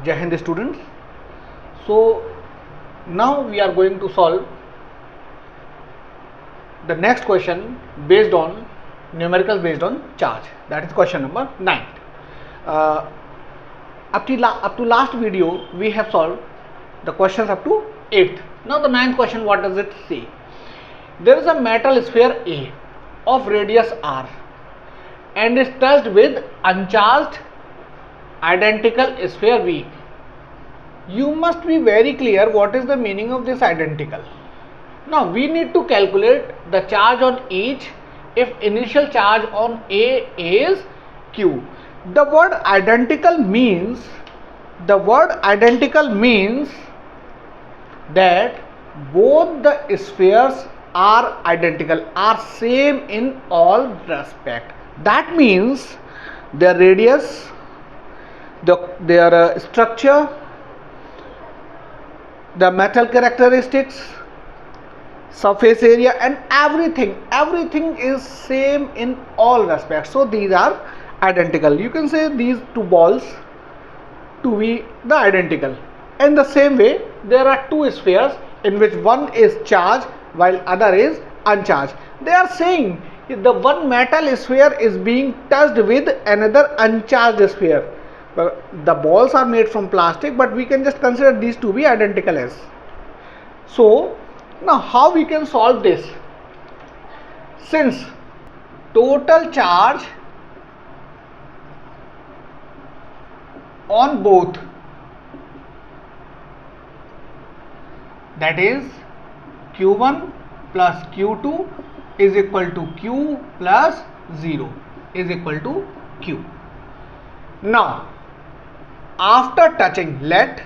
Jai Hind students. So now we are going to solve the next question based on numericals based on charge. That is question number 9. Up to last video we have solved the questions up to 8th. Now the 9th question, what does it say? There is a metal sphere A of radius r and is touched with uncharged identical sphere V. You must be very clear what is the meaning of this identical. Now we need to calculate the charge on each if initial charge on A is Q. The word identical means that both the spheres are identical, are same in all respect. That means their radius, their structure, the metal characteristics, surface area, and everything is same in all respects. So these are identical. You can say these two balls to be the identical. In the same way, there are two spheres in which one is charged while other is uncharged. They are saying the one metal sphere is being touched with another uncharged sphere. The balls are made from plastic, but we can just consider these to be identical as. So now how we can solve this? Since total charge on both, that is Q1 plus Q2 is equal to Q plus 0 is equal to Q. Now after touching, let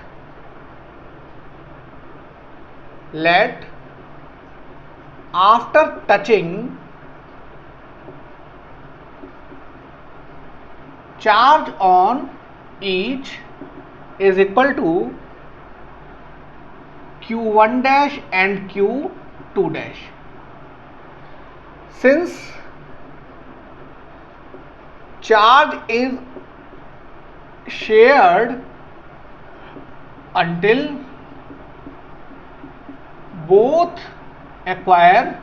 after touching, charge on each is equal to Q1 dash and Q2 dash. Since charge is shared until both acquire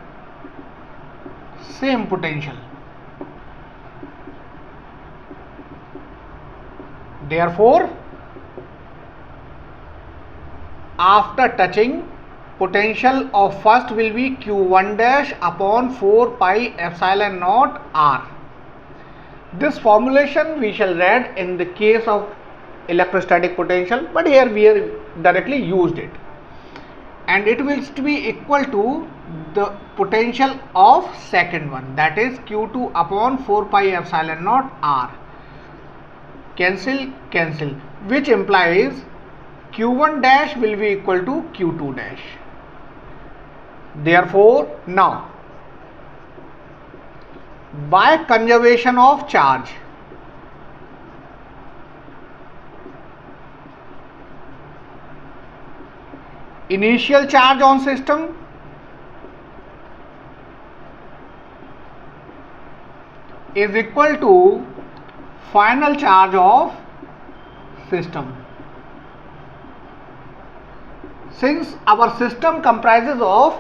same potential, therefore after touching, potential of first will be Q1 dash upon 4 pi epsilon naught r. This formulation we shall read in the case of electrostatic potential, but here we have directly used it, and it will be equal to the potential of second one, that is Q2 upon 4 pi epsilon naught r. Cancel, which implies Q1 dash will be equal to Q2 dash. Therefore now by conservation of charge, initial charge on system is equal to final charge of system. Since our system comprises of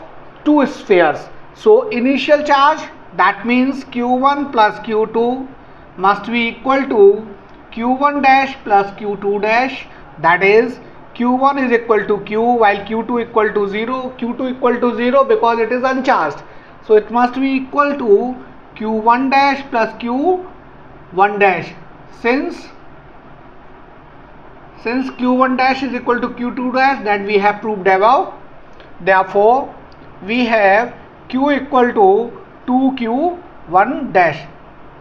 two spheres, so initial charge, that means Q1 plus Q2 must be equal to Q1 dash plus Q2 dash, that is Q1 is equal to Q while Q2 equal to 0, Q2 equal to 0 because it is uncharged, so it must be equal to Q1 dash plus Q1 dash. Since Q1 dash is equal to Q2 dash, that we have proved above, therefore we have Q equal to 2Q1 dash,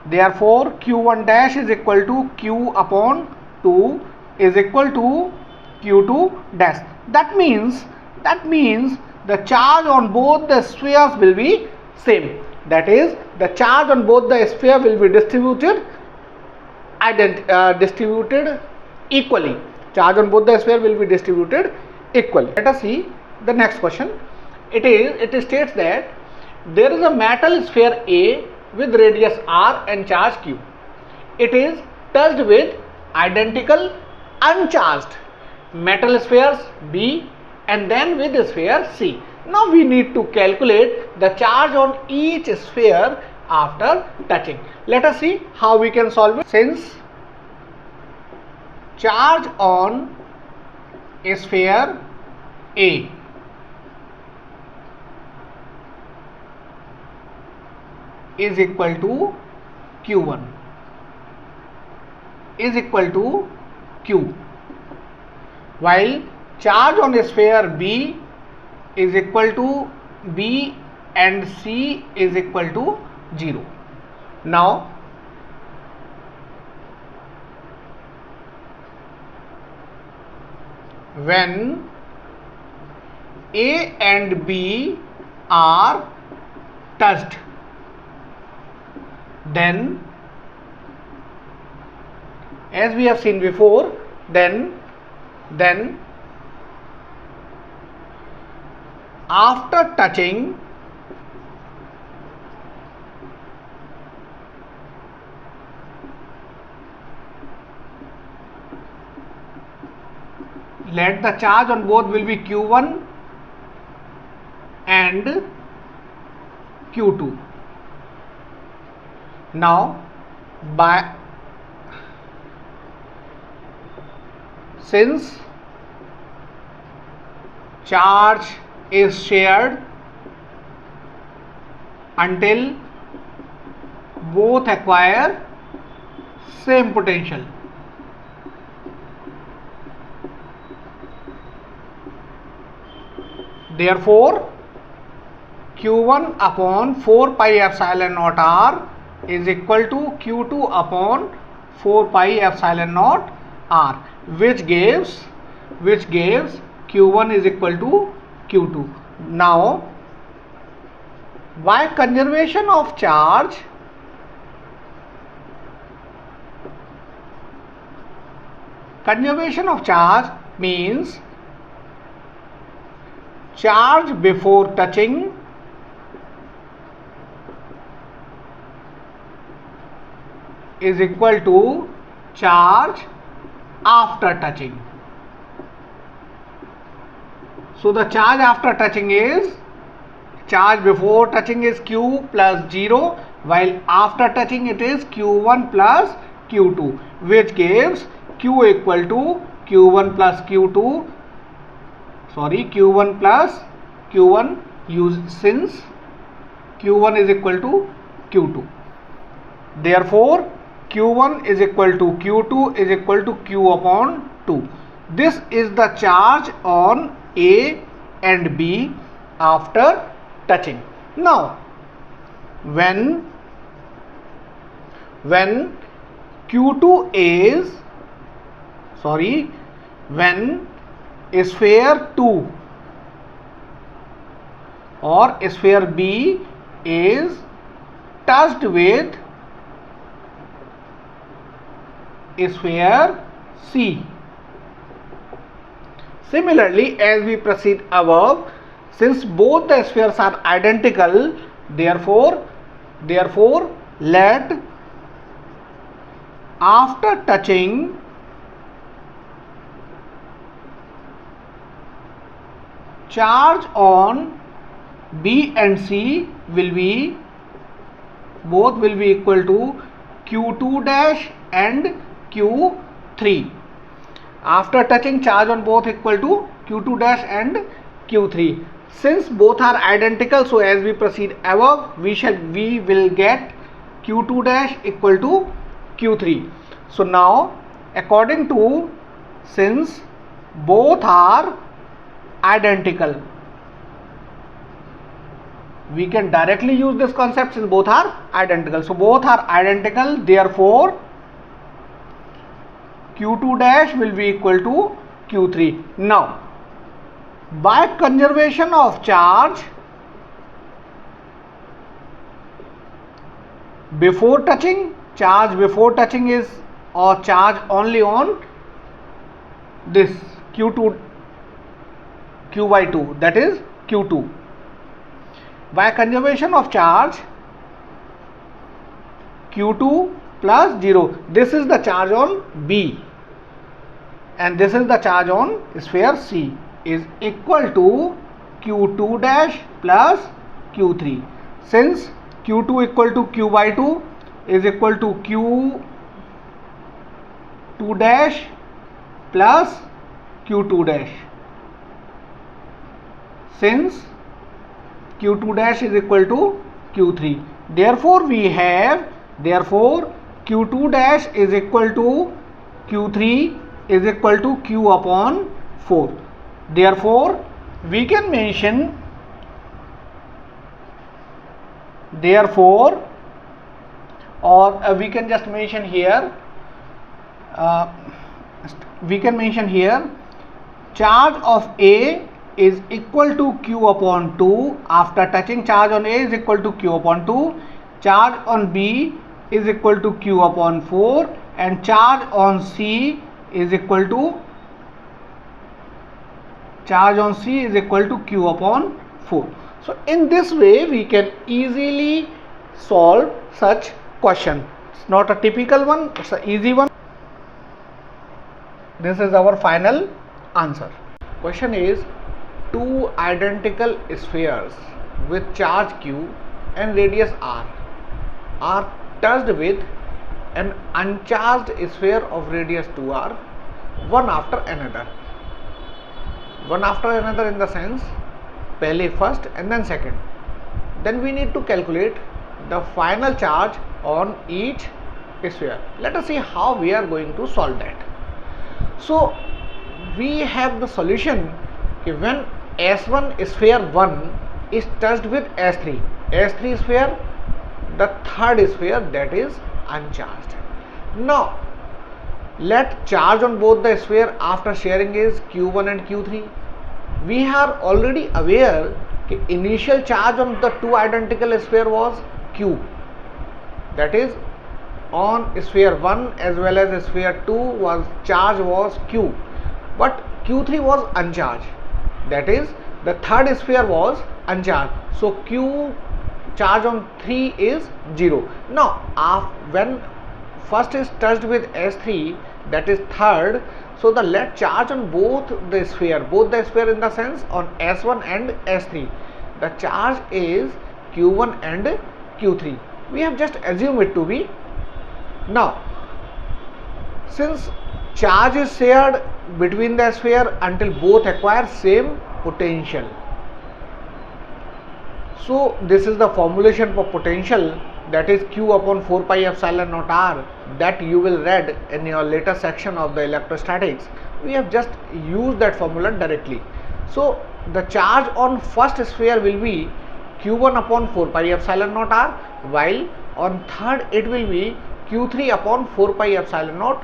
therefore Q1 dash is equal to Q upon 2 is equal to Q2 dash. That means the charge on both the spheres will be same, that is the charge on both the sphere will be distributed equally. Charge on both the sphere will be distributed equally. Let us see the next question. It states that there is a metal sphere A with radius r and charge q. It is touched with identical uncharged metal spheres B and then with the sphere C. Now we need to calculate the charge on each sphere after touching. Let us see how we can solve it. Since charge on a sphere A is equal to Q1 is equal to Q, while charge on a sphere B is equal to B and C is equal to 0. Now when A and B are touched, then as we have seen before, then after touching let the charge on both will be Q1 and Q2. Now since charge is shared until both acquire same potential, therefore Q1 upon 4 pi epsilon naught R is equal to Q2 upon 4 pi epsilon naught R, which gives Q1 is equal to Q2. Now by conservation of charge, means charge before touching is equal to charge after touching. So the charge after touching is, charge before touching is Q plus 0, while after touching it is Q1 plus Q2, which gives Q equal to Q1 plus Q2, Q1 plus Q1, since Q1 is equal to Q2. Therefore Q1 is equal to Q2 is equal to Q upon 2. This is the charge on A and B after touching. Now when Q2 is when sphere 2 or sphere B is touched with sphere C. Similarly, as we proceed above, since both the spheres are identical, therefore let after touching charge on B and C both will be equal to Q2 dash and Q3. After touching, charge on both equal to Q2 dash and Q3. Since both are identical, so as we proceed above, we will get Q2 dash equal to Q3. So now according to, since both are identical, we can directly use this concept since both are identical. So both are identical, therefore Q2 dash will be equal to Q3. Now by conservation of charge before touching, charge before touching is, or charge only on this Q2, Q by 2, that is Q2. By conservation of charge Q2 plus 0, this is the charge on B. and this is the charge on sphere C, is equal to Q2 dash plus Q3. Since Q2 equal to Q by 2 is equal to Q2 dash plus Q2 dash. Since Q2 dash is equal to Q3, therefore Q2 dash is equal to Q3 is equal to Q upon 4. Therefore we can mention we can just mention here charge of A is equal to Q upon 2. After touching, charge on A is equal to Q upon 2, charge on B is equal to Q upon 4, and charge on C is equal to Q upon 4. So in this way we can easily solve such question. It's not a typical one, it's an easy one. This is our final answer. Question is, two identical spheres with charge Q and radius R are touched with an uncharged sphere of radius 2r, one after another in the sense pehle first and then second. Then we need to calculate the final charge on each sphere. Let us see how we are going to solve that. So we have the solution when S1 sphere 1 is touched with S3 sphere, the third sphere that is uncharged. Now let charge on both the sphere after sharing is Q1 and Q3. We are already aware that initial charge on the two identical sphere was Q, that is on sphere 1 as well as sphere 2 charge was Q, but Q3 was uncharged, that is the third sphere was uncharged, so Q charge on 3 is 0. Now when first is touched with S3, that is third, so the let charge on both the sphere in the sense on S1 and S3, the charge is Q1 and Q3. We have just assumed it to be. Now since charge is shared between the sphere until both acquire same potential, so this is the formulation for potential, that is Q upon 4 pi epsilon naught r, that you will read in your later section of the electrostatics. We have just used that formula directly. So the charge on first sphere will be Q1 upon 4 pi epsilon naught r, while on third it will be Q3 upon 4 pi epsilon naught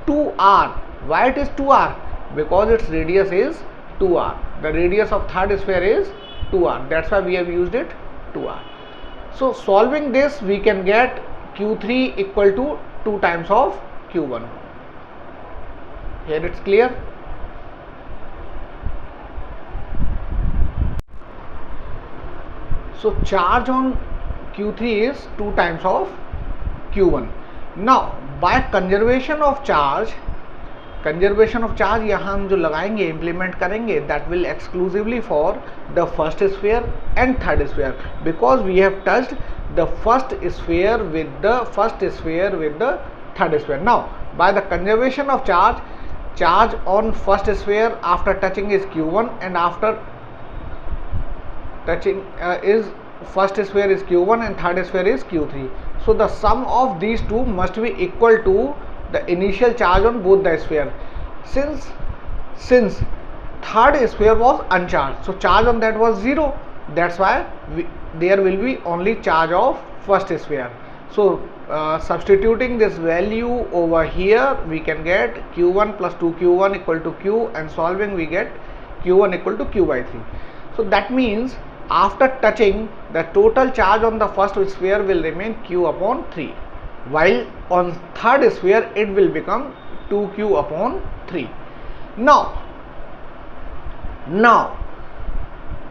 2r. Why it is 2r? Because its radius is 2r. The radius of third sphere is 2r. That's why we have used it 2r. So solving this, we can get Q3 equal to 2 times of Q1. Here it's clear. So charge on Q3 is 2 times of Q1. Now by conservation of charge यहाँ हम जो लगाएंगे implement करेंगे, that will exclusively for the first sphere and third sphere, because we have touched the first sphere with the third sphere. Now by the conservation of charge on first sphere after touching is Q1, and after touching is first sphere is Q1 and third sphere is Q3. So the sum of these two must be equal to the initial charge on both the sphere. Since third sphere was uncharged, so charge on that was 0. That's why there will be only charge of first sphere. So substituting this value over here, we can get Q1 plus 2Q1 equal to Q, and solving we get Q1 equal to Q by 3. So that means after touching, the total charge on the first sphere will remain Q upon 3, while on third sphere it will become 2Q upon 3. Now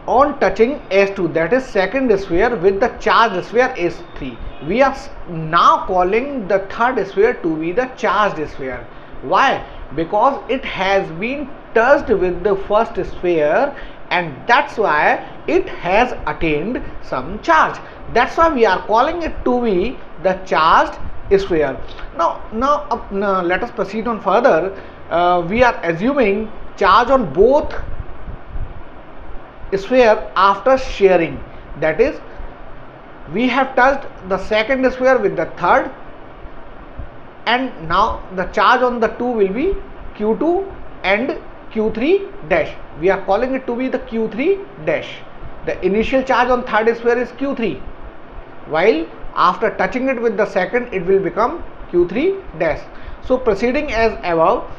on touching S2, that is second sphere with the charged sphere S3, we are now calling the third sphere to be the charged sphere. Why? because it has been touched with the first sphere, and that's why it has attained some charge. That's why we are calling it to be the charged sphere. Now let us proceed on further. We are assuming charge on both sphere after sharing. That is, we have touched the second sphere with the third, and now the charge on the two will be Q2 and Q3 dash. We are calling it to be the Q3 dash. The initial charge on third sphere is Q3, while after touching it with the second it will become Q3 dash. So proceeding as above,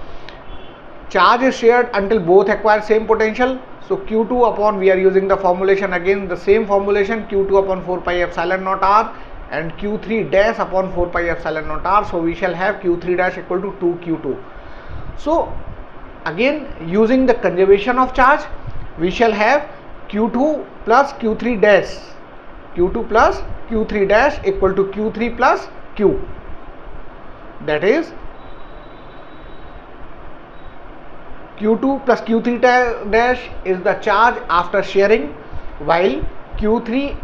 charge is shared until both acquire same potential. So Q2 upon, we are using the formulation again, the same formulation, Q2 upon 4 pi epsilon naught r and Q3 dash upon 4 pi epsilon naught r. So we shall have Q3 dash equal to 2Q2. So again, using the conservation of charge, we shall have Q2 plus Q3 dash, Q2 plus Q3 dash equal to Q3 plus Q. That is, Q2 plus Q3 dash is the charge after sharing, while Q3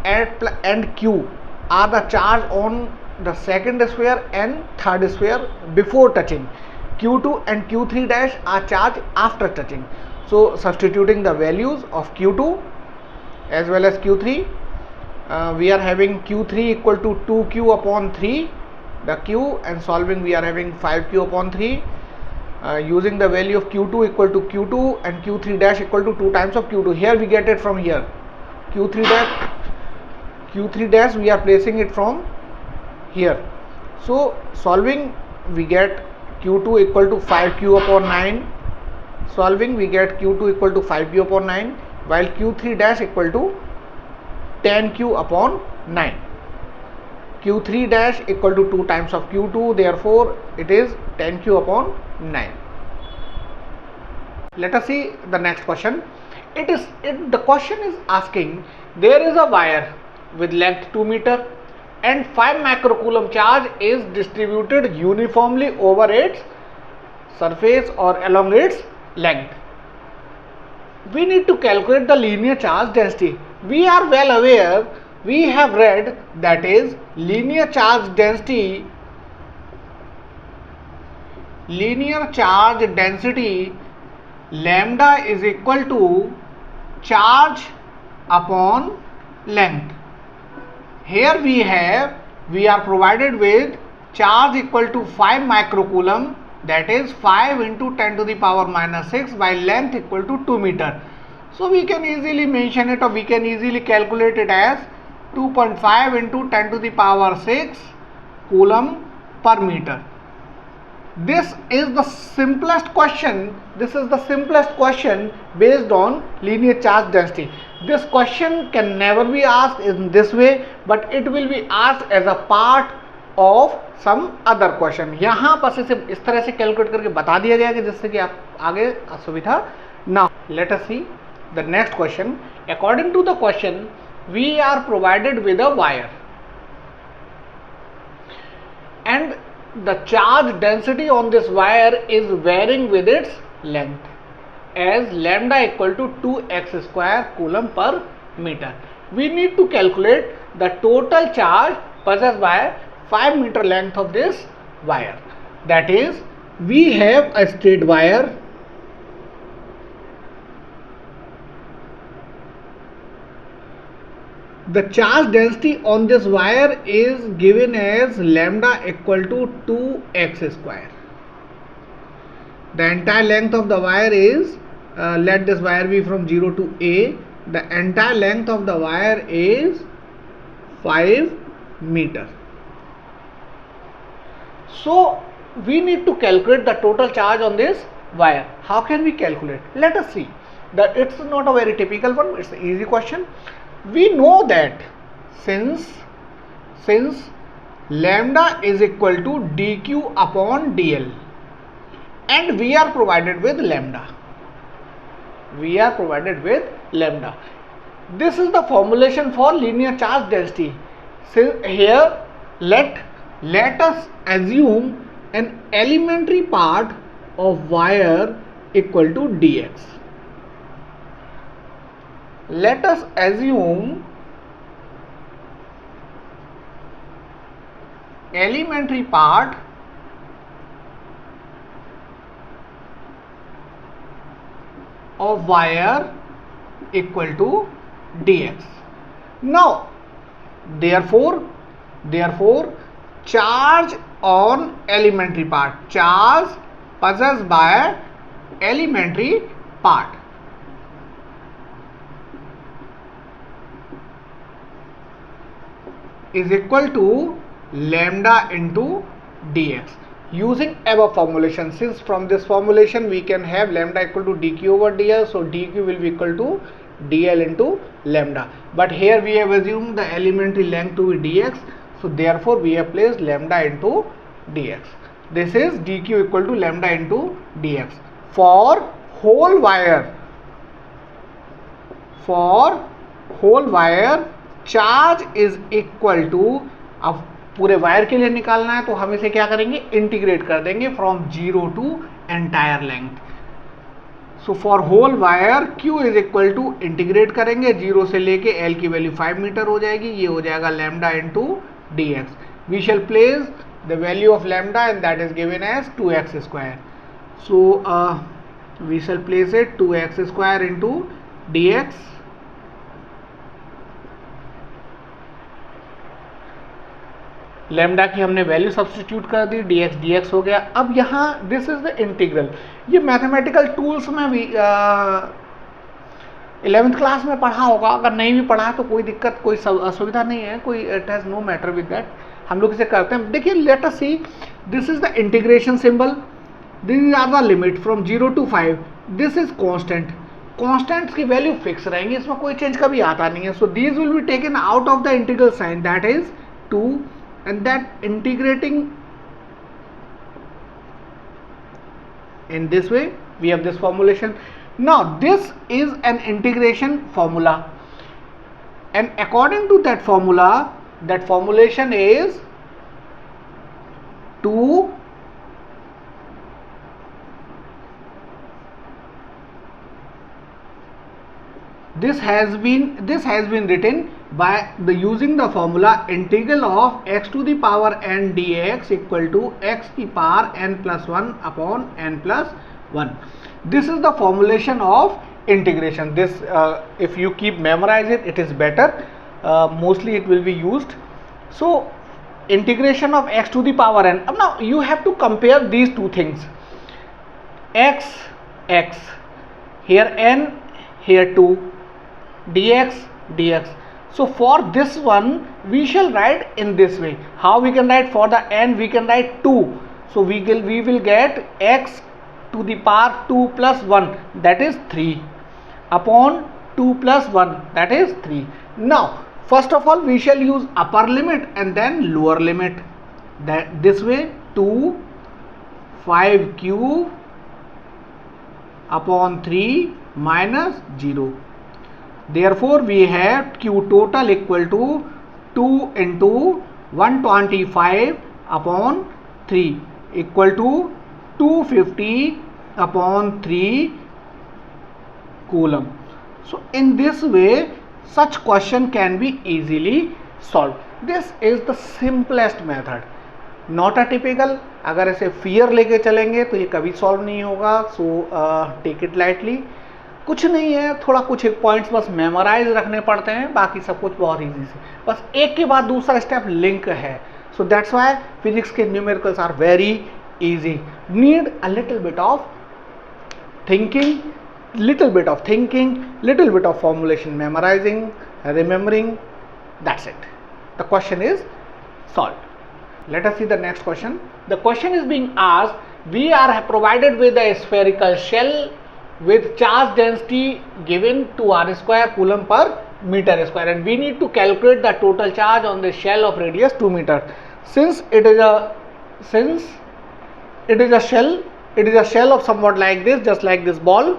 and Q are the charge on the second sphere and third sphere before touching. Q2 and Q3 dash are charge after touching. So substituting the values of Q2 as well as Q3, we are having Q3 equal to 2Q upon 3, the Q, and solving we are having 5Q upon 3. Using the value of Q2 equal to Q2 and Q3 dash equal to 2 times of Q2. Here we get it from here. Q3 dash we are placing it from here. So solving we get Q2 equal to 5Q upon 9. Solving we get Q2 equal to 5Q upon 9, while Q3 dash equal to 10Q upon 9. Q3 dash equal to 2 times of Q2, therefore it is 10Q upon 9. Let us see the next question. The question is asking, there is a wire with length 2 meter and 5 microcoulomb charge is distributed uniformly over its surface or along its length. We need to calculate the linear charge density. We are well aware, we have read, that is linear charge density lambda is equal to charge upon length. Here we are provided with charge equal to 5 microcoulomb, that is 5 into 10 to the power minus 6, while length equal to 2 meter. So we can easily mention it, or we can easily calculate it as 2.5 into 10 to the power 6 coulomb per meter. This is the simplest question. This is the simplest question based on linear charge density. This question can never be asked in this way, but it will be asked as a part of some other question. यहाँ पर से इस तरह से calculate करके बता दिया गया कि जिससे कि आप आगे असुविधा ना. Let us see the next question. According to the question, we are provided with a wire, and the charge density on this wire is varying with its length as lambda equal to 2x square coulomb per meter. We need to calculate the total charge possessed by 5 meter length of this wire. That is, we have a straight wire The charge density on this wire is given as lambda equal to 2x square. The entire length of the wire is, let this wire be from 0 to A. The entire length of the wire is 5 meter. So we need to calculate the total charge on this wire. How can we calculate? Let us see. That it's not a very typical one, it's an easy question. We know that since lambda is equal to dq upon dl, and we are provided with lambda. This is the formulation for linear charge density. So here let us assume an elementary part of wire equal to dx. Let us assume elementary part of wire equal to dx. Now therefore charge on elementary part, charge possessed by elementary part is equal to lambda into dx. Using above formulation, since from this formulation we can have lambda equal to dq over dl, so dq will be equal to dl into lambda, but here we have assumed the elementary length to be dx, so therefore we have placed lambda into dx. This is dq equal to lambda into dx for whole wire. For whole wire charge is equal to, अब पूरे wire के लिए निकालना है तो हम इसे क्या करेंगे, इंटीग्रेट कर देंगे from 0 to entire length. So for whole wire Q is equal to, integrate करेंगे 0 से लेके L की वैल्यू 5 मीटर हो जाएगी, ये हो जाएगा lambda into dx. We shall place the value of lambda and that is given as 2x square. So we shall place it 2x square into dx. Lambda की हमने वैल्यू सब्स्टिट्यूट कर दी, dx हो गया. अब यहाँ दिस इज द इंटीग्रल. ये mathematical tools में भी 11th क्लास में पढ़ा होगा, अगर नहीं भी पढ़ा तो कोई दिक्कत, कोई असुविधा नहीं है, कोई it has no matter with that. हम लोग इसे करते हैं. देखिए let us see, this is the integration symbol, this are the limit from 0 to 5. This is constant. Constants की वैल्यू फिक्स रहेंगी, इसमें कोई चेंज कभी आता नहीं है. So these will be taken out of the integral sign, that is 2, and that integrating in this way we have this formulation. Now this is an integration formula, and according to that formula, that formulation is 2 this has been written by the using the formula integral of x to the power n dx equal to x to the power n plus 1 upon n plus 1. This is the formulation of integration. This if you keep memorize it, it is better. Mostly it will be used. So integration of x to the power n. Now you have to compare these two things, x, here n, here 2, dx. So for this one we shall write in this way. How we can write? For the n we can write 2. So we will get x to the power 2 plus 1, that is 3, upon 2 plus 1, that is 3. Now first of all we shall use upper limit and then lower limit. That this way 2 5 cube upon 3 minus 0. Therefore we have Q total equal to 2 into 125 upon 3 equal to 250 upon 3 coulomb. So in this way such question can be easily solved. This is the simplest method, not a typical. अगर ऐसे fear लेके चलेंगे तो ये कभी solve नहीं होगा. So take it lightly. कुछ नहीं है, थोड़ा कुछ एक पॉइंट्स बस मेमोराइज रखने पड़ते हैं, बाकी सब कुछ बहुत इजी से, बस एक के बाद दूसरा स्टेप लिंक है. सो दैट्स व्हाई फिजिक्स के numericals are very easy. Need a little bit of thinking, little bit of formulation, memorising, remembering, that's it. The question is solved. Let us see the next question. The question is being asked, we are provided with a spherical shell with charge density given to r square coulomb per meter square, and we need to calculate the total charge on the shell of radius 2 meter. Since it is a shell of somewhat like this, just like this ball,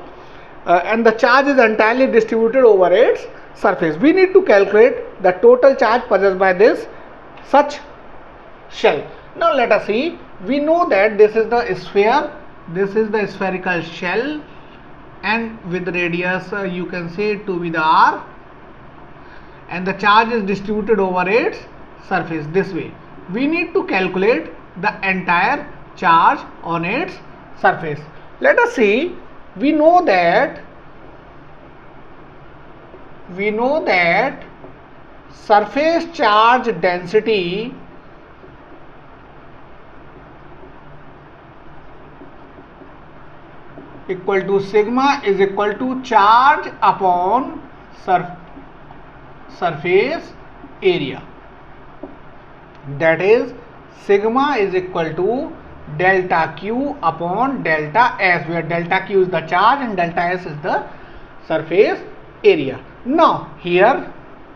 and the charge is entirely distributed over its surface. We need to calculate the total charge possessed by this such shell. Now let us see. We know that this is the sphere This is the spherical shell, and with radius you can say 2 with r, and the charge is distributed over its surface this way. We need to calculate the entire charge on its surface. Let us see. We know that surface charge density equal to sigma is equal to charge upon surface area. That is, sigma is equal to delta q upon delta s, where delta q is the charge and delta s is the surface area. Now here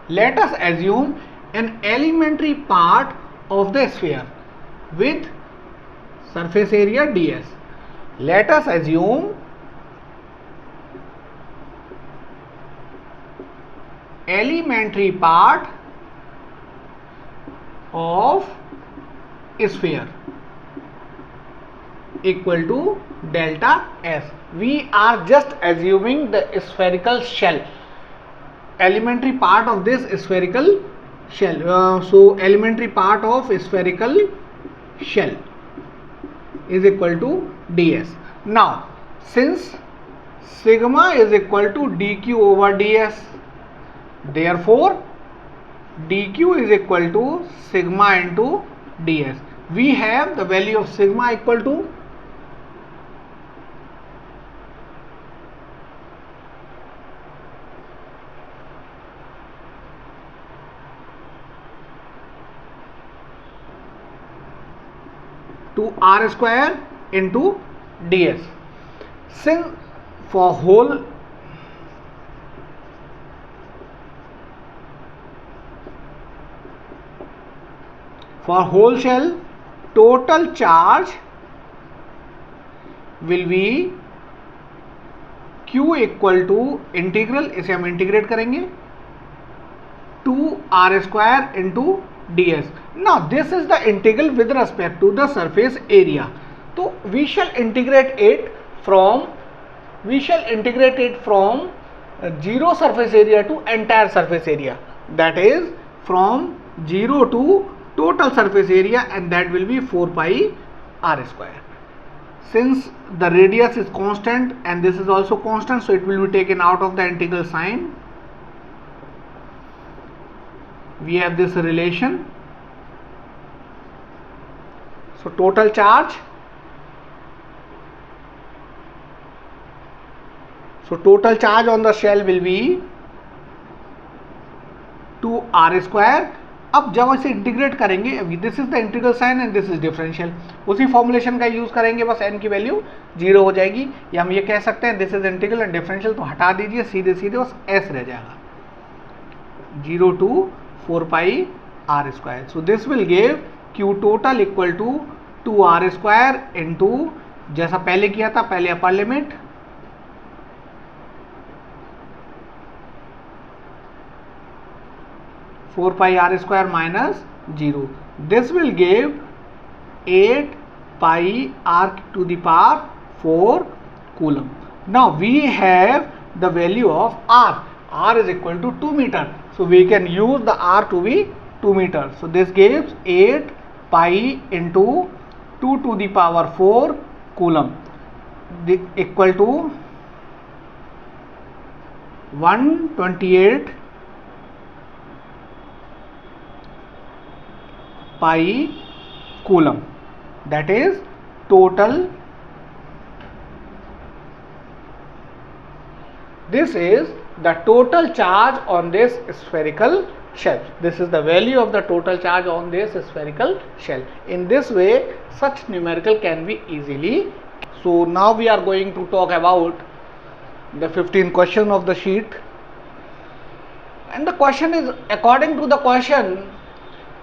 let us assume an elementary part of the sphere with surface area ds. Let us assume elementary part of sphere equal to delta s. We are just assuming the spherical shell, elementary part of this spherical shell. So elementary part of spherical shell is equal to ds. Now since sigma is equal to dq over ds, therefore dq is equal to sigma into ds. We have the value of sigma equal to 2r square into ds. Since for whole shell, total charge will be q equal to integral, इसे हम integrate करेंगे 2r square into ds. Now this is the integral with respect to the surface area. So we shall integrate it from zero surface area to entire surface area, that is from 0 to total surface area, and that will be 4 pi r square. Since the radius is constant and this is also constant, so it will be taken out of the integral sign. We have this relation. So total charge on the shell will be 2r square. अब जब इसे integrate करेंगे, this is the integral sign and this is differential, उसी formulation का use करेंगे, बस n की value 0 हो जाएगी, या हम ये कह सकते हैं this is integral and differential, तो हटा दीजिए, सीधे सीधे बस s रह जाएगा, 0 to 4 pi r square. So this will give q total equal to 2r square into, जैसा पहले किया था, पहले upper limit 4 pi r square minus 0. This will give 8 pi r to the power 4 coulomb. Now we have the value of r. R is equal to 2 meter. So we can use the r to be 2 meter. So this gives 8 pi into 2 to the power 4 coulomb equal to 128 pi coulomb. That is total. This is the total charge on this spherical shell. This is the value of the total charge on this spherical shell. In this way, such numerical can be easily. So now we are going to talk about the 15th question of the sheet. And the question is, according to the question,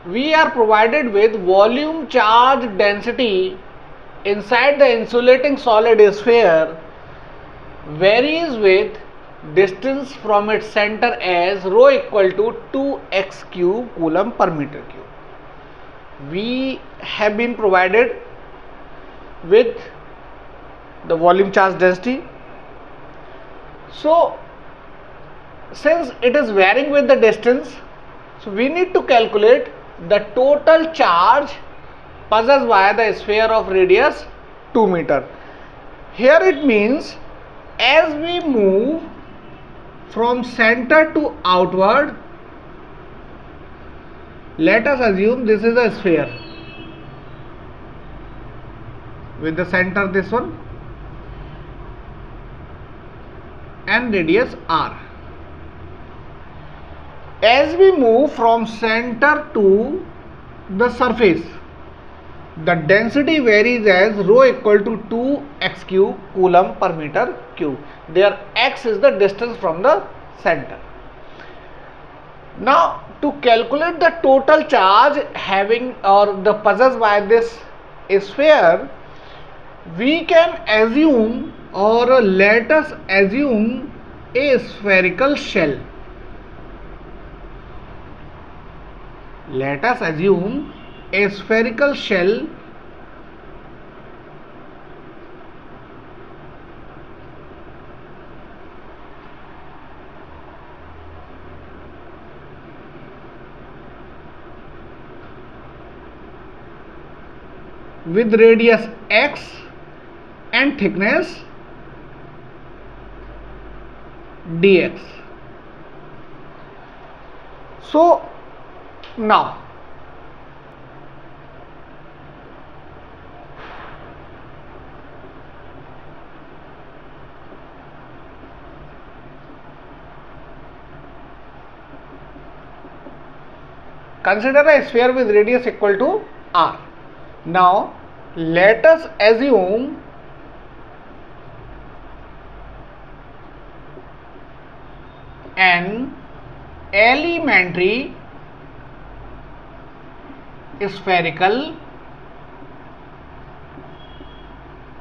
we are provided with volume charge density inside the insulating solid sphere varies with distance from its center as rho equal to 2x cube coulomb per meter cube. We have been provided with the volume charge density. So since it is varying with the distance, so we need to calculate the total charge possessed by the sphere of radius 2 meter. Here it means as we move from center to outward, let us assume this is a sphere with the center this one and radius r. As we move from center to the surface, the density varies as rho equal to 2x cube coulomb per meter cube. There x is the distance from the center. Now to calculate the total charge having or the possessed by this sphere, we can assume or let us assume a spherical shell. Let us assume a spherical shell with radius x and thickness dx. So now consider a sphere with radius equal to r. Now let us assume an elementary spherical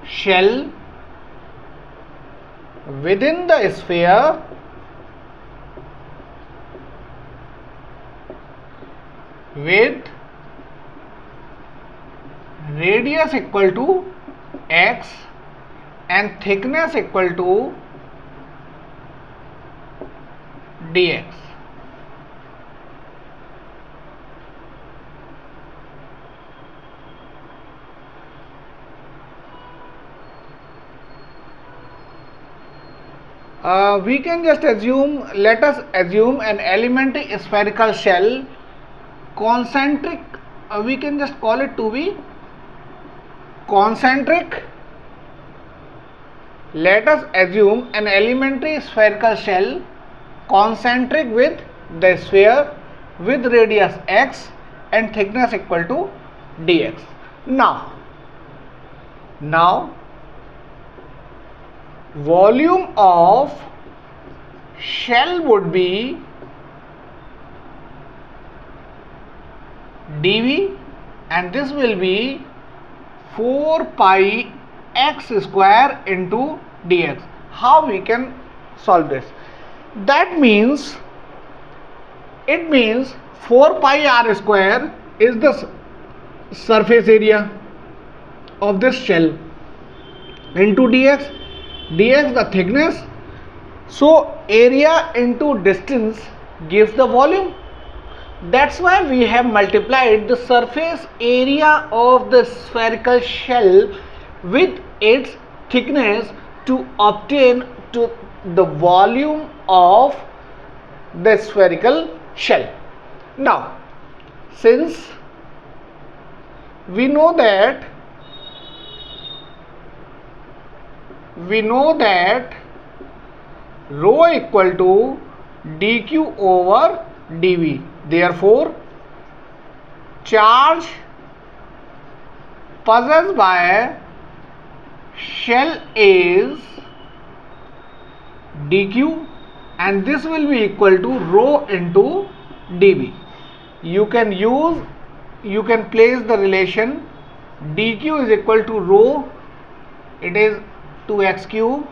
shell within the sphere with radius equal to x and thickness equal to dx. We can just assume, let us assume an elementary spherical shell concentric, we can just call it to be concentric. Let us assume an elementary spherical shell concentric with the sphere with radius x and thickness equal to dx. Now volume of shell would be dV and this will be 4 pi x square into dx. How we can solve this? That means, it means 4 pi r square is the surface area of this shell into dx, dx the thickness, so area into distance gives the volume. That's why we have multiplied the surface area of the spherical shell with its thickness to obtain to the volume of the spherical shell. Now since we know that rho equal to dq over dv, therefore charge possessed by shell is dq and this will be equal to rho into dv. You can place the relation dq is equal to rho, it is 2x cube,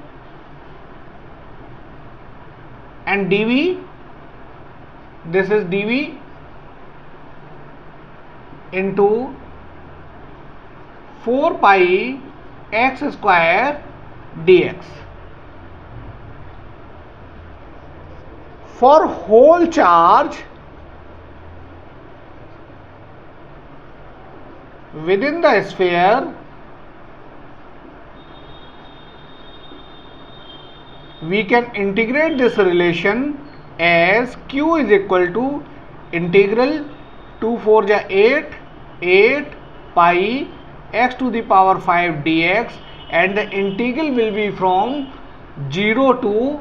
and dv, this is dv into 4 pi x square dx. For whole charge within the sphere, we can integrate this relation as q is equal to integral 2 4 ja 8 pi x to the power 5 dx, and the integral will be from 0 to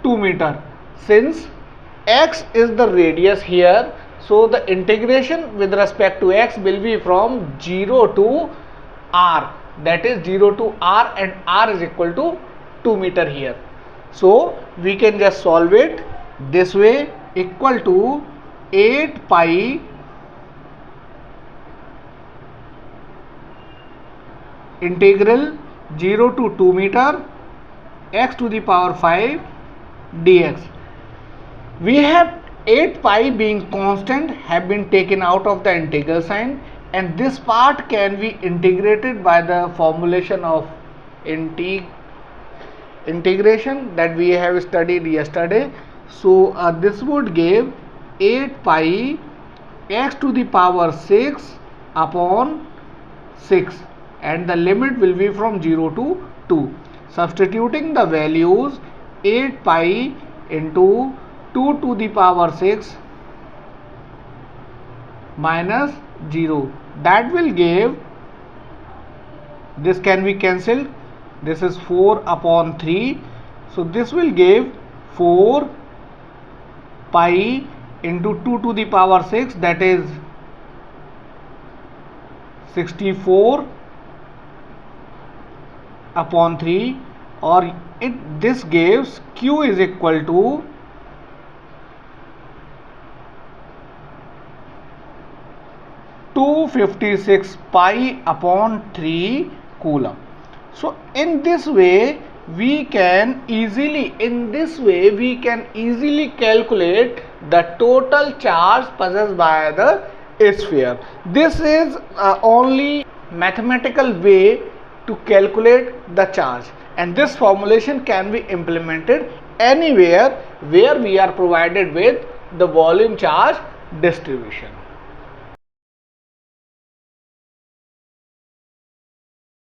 2 meter. Since x is the radius here, so the integration with respect to x will be from 0 to r, that is 0 to r, and r is equal to 2 meter here. So we can just solve it this way, equal to 8 pi integral 0 to 2 meter x to the power 5 dx. We have 8 pi being constant have been taken out of the integral sign, and this part can be integrated by the formulation of integration that we have studied yesterday. So this would give 8 pi x to the power 6 upon 6, and the limit will be from 0 to 2. Substituting the values, 8 pi into 2 to the power 6 minus 0, that will give, this can be cancelled, this is 4 upon 3, so this will give 4 pi into 2 to the power 6, that is 64 upon 3, or this gives q is equal to 256 pi upon 3 coulomb. So in this way we can easily calculate the total charge possessed by the sphere. This is only mathematical way to calculate the charge, and this formulation can be implemented anywhere where we are provided with the volume charge distribution.